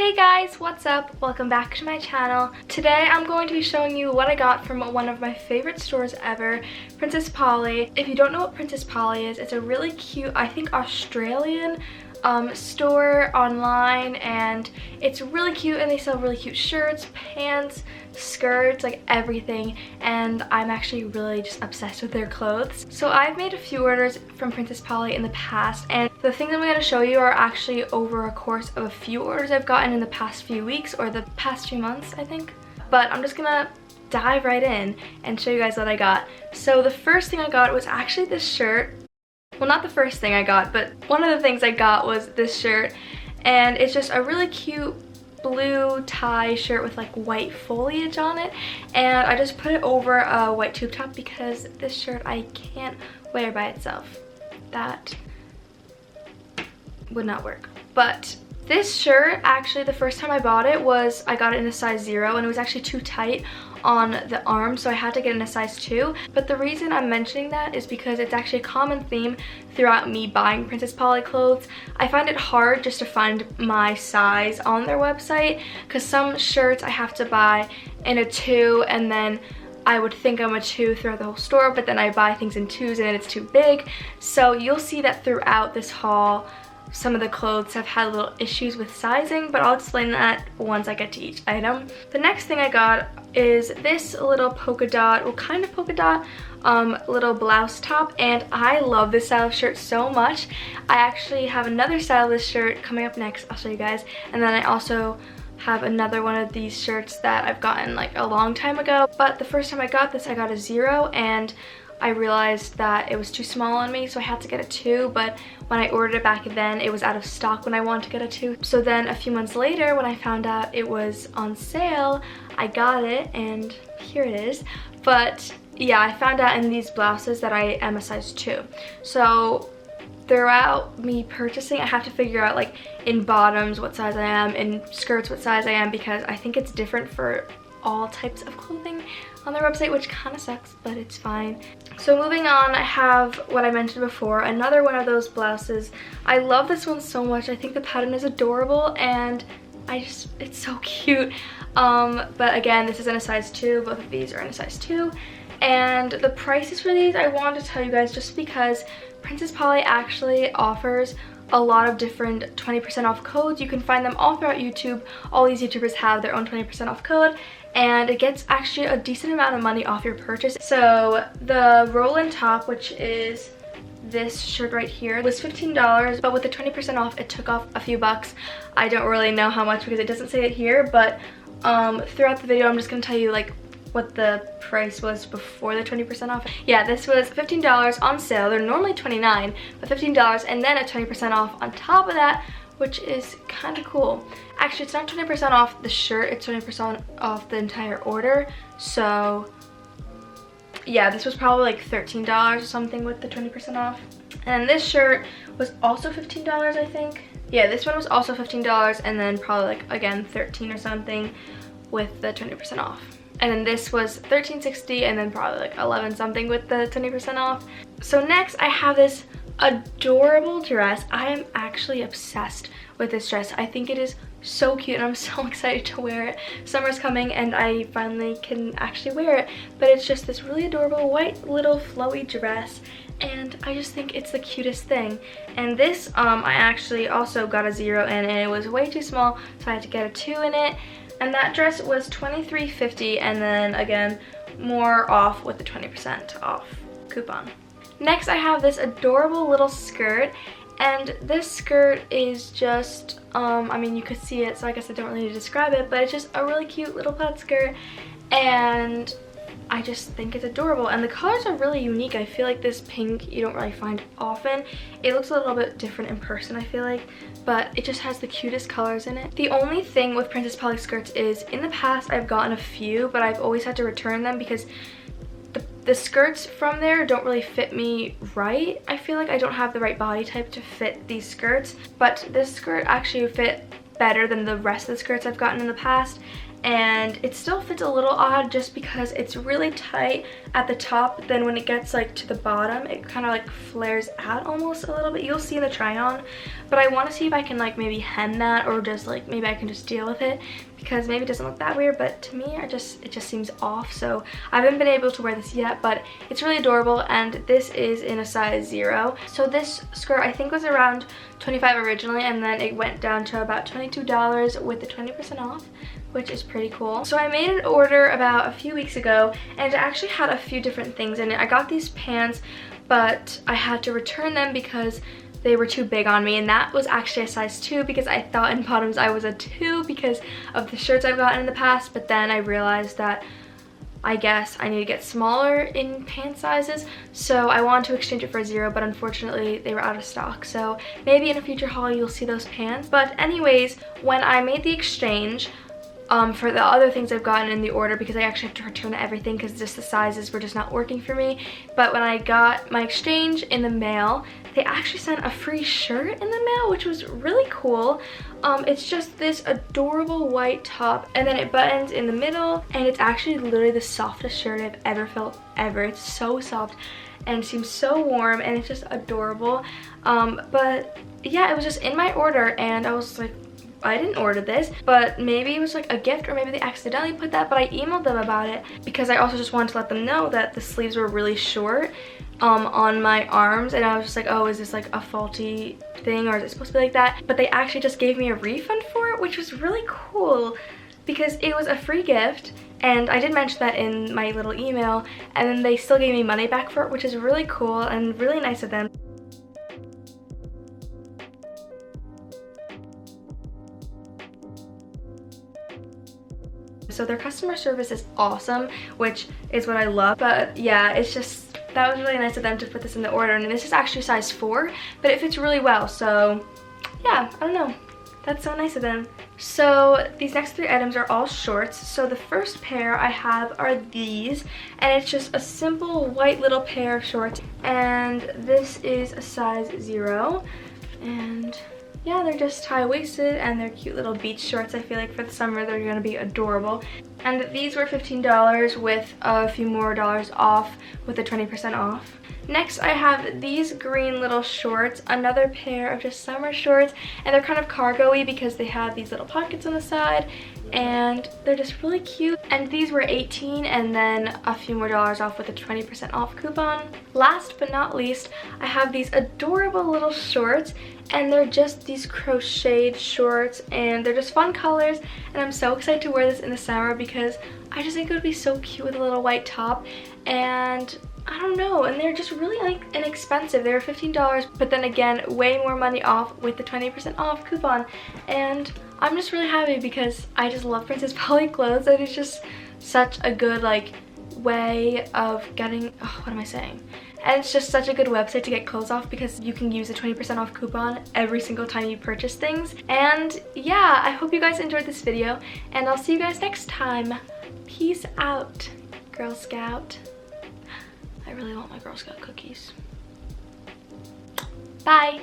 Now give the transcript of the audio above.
Hey guys, what's up? Welcome back to my channel. Today I'm going to be showing you what I got from one of my favorite stores ever, Princess Polly. If you don't know what Princess Polly is, it's a really cute, I think Australian store online, and it's really cute, and they sell really cute shirts, pants, skirts, like everything, and I'm actually really just obsessed with their clothes. So I've made a few orders from Princess Polly in the past, and the things I'm going to show you are actually over a course of a few orders I've gotten in the past few weeks or the past few months, I think. But I'm just gonna dive right in and show you guys what I got. So the first thing I got was actually this shirt. Well, not the first thing I got, but one of the things I got was this shirt, and it's just a really cute blue tie shirt with like white foliage on it, and I just put it over a white tube top because this shirt I can't wear by itself. That would not work. But this shirt, actually the first time I bought it was, I got it in a size 0, and it was actually too tight on the arm, so I had to get in a size 2. But the reason I'm mentioning that is because it's actually a common theme throughout me buying Princess Polly clothes. I find it hard just to find my size on their website, because some shirts I have to buy in a 2, and then I would think I'm a 2 throughout the whole store, but then I buy things in 2s and it's too big. So you'll see that throughout this haul, some of the clothes have had little issues with sizing, but I'll explain that once I get to each item. The next thing I got is this little polka dot, well, kind of polka dot, little blouse top, and I love this style of shirt so much. I actually have another style of this shirt coming up next, I'll show you guys, and then I also have another one of these shirts that I've gotten like a long time ago, but the first time I got this I got a 0, and I realized that it was too small on me, so I had to get a 2, but when I ordered it back then, it was out of stock when I wanted to get a 2. So then a few months later, when I found out it was on sale, I got it, and here it is. But yeah, I found out in these blouses that I am a size 2. So throughout me purchasing, I have to figure out like in bottoms what size I am, in skirts what size I am, because I think it's different for all types of clothing on their website, which kind of sucks, but it's fine. So moving on, I have what I mentioned before, another one of those blouses. I love this one so much. I think the pattern is adorable, and it's so cute. But again, this is in a size 2. Both of these are in a size 2. And the prices for these, I wanted to tell you guys just because Princess Polly actually offers a lot of different 20% off codes. You can find them all throughout YouTube. All these YouTubers have their own 20% off code, and it gets actually a decent amount of money off your purchase. So the Roland top, which is this shirt right here, was $15, but with the 20% off, it took off a few bucks. I don't really know how much because it doesn't say it here, but throughout the video, I'm just gonna tell you like what the price was before the 20% off. Yeah, this was $15 on sale. They're normally $29, but $15, and then a 20% off on top of that, which is kind of cool. Actually, it's not 20% off the shirt, it's 20% off the entire order. So yeah, this was probably like $13 or something with the 20% off. And this shirt was also $15, I think. Yeah, this one was also $15, and then probably like, again, 13 or something with the 20% off. And then this was $13.60, and then probably like 11 something with the 20% off. So next I have this adorable dress. I am actually obsessed with this dress. I think it is so cute, and I'm so excited to wear it. Summer's coming and I finally can actually wear it, but it's just this really adorable white little flowy dress, and I just think it's the cutest thing. And this I actually also got a 0 in, and it was way too small, so I had to get a 2 in it. And that dress was $23.50, and then again, more off with the 20% off coupon. Next, I have this adorable little skirt, and this skirt is just, I mean, you could see it, so I guess I don't really need to describe it, but it's just a really cute little plaid skirt, and I just think it's adorable, and the colors are really unique. I feel like this pink you don't really find often. It looks a little bit different in person, I feel like, but it just has the cutest colors in it. The only thing with Princess Polly skirts is, in the past I've gotten a few, but I've always had to return them because the skirts from there don't really fit me right. I feel like I don't have the right body type to fit these skirts, but this skirt actually fit better than the rest of the skirts I've gotten in the past, and it still fits a little odd just because it's really tight at the top. Then when it gets like to the bottom, it kind of like flares out almost a little bit. You'll see in the try on, but I want to see if I can like maybe hem that, or just like maybe I can just deal with it, because maybe it doesn't look that weird, but to me it just seems off. So I haven't been able to wear this yet, but it's really adorable, and this is in a size 0. So this skirt I think was around $25 originally, and then it went down to about $22 with the 20% off, which is pretty cool. So I made an order about a few weeks ago, and it actually had a few different things in it. I got these pants, but I had to return them because they were too big on me, and that was actually a size 2 because I thought in bottoms I was a 2 because of the shirts I've gotten in the past, but then I realized that I guess I need to get smaller in pant sizes, so I wanted to exchange it for a 0, but unfortunately they were out of stock. So maybe in a future haul you'll see those pants. But anyways, when I made the exchange for the other things I've gotten in the order, because I actually have to return everything because just the sizes were just not working for me, but when I got my exchange in the mail, they actually sent a free shirt in the mail, which was really cool. It's just this adorable white top, and then it buttons in the middle, and it's actually literally the softest shirt I've ever felt ever. It's so soft and seems so warm, and it's just adorable. But yeah, it was just in my order, and I was like, I didn't order this, but maybe it was like a gift, or maybe they accidentally put that, but I emailed them about it because I also just wanted to let them know that the sleeves were really short on my arms, and I was just like, oh, is this like a faulty thing, or is it supposed to be like that? But they actually just gave me a refund for it, which was really cool because it was a free gift, and I did mention that in my little email, and then they still gave me money back for it, which is really cool and really nice of them. So their customer service is awesome, which is what I love. But yeah, it's just, that was really nice of them to put this in the order. And this is actually size 4, but it fits really well. So yeah, I don't know. That's so nice of them. So these next 3 items are all shorts. So the first pair I have are these, and it's just a simple white little pair of shorts. And this is a size 0. And yeah, they're just high-waisted, and they're cute little beach shorts. I feel like for the summer they're gonna be adorable. And these were $15 with a few more dollars off with the 20% off. Next, I have these green little shorts, another pair of just summer shorts, and they're kind of cargo-y because they have these little pockets on the side, and they're just really cute. And these were $18, and then a few more dollars off with a 20% off coupon. Last but not least, I have these adorable little shorts, and they're just these crocheted shorts, and they're just fun colors, and I'm so excited to wear this in the summer because I just think it would be so cute with a little white top. And I don't know, and they're just really like inexpensive. They were $15, but then again, way more money off with the 20% off coupon. And I'm just really happy because I just love Princess Polly clothes, and it's just such a good like way of getting, oh, what am I saying? And it's just such a good website to get clothes off because you can use a 20% off coupon every single time you purchase things. And yeah, I hope you guys enjoyed this video, and I'll see you guys next time. Peace out, Girl Scout. I really want my Girl Scout cookies. Bye.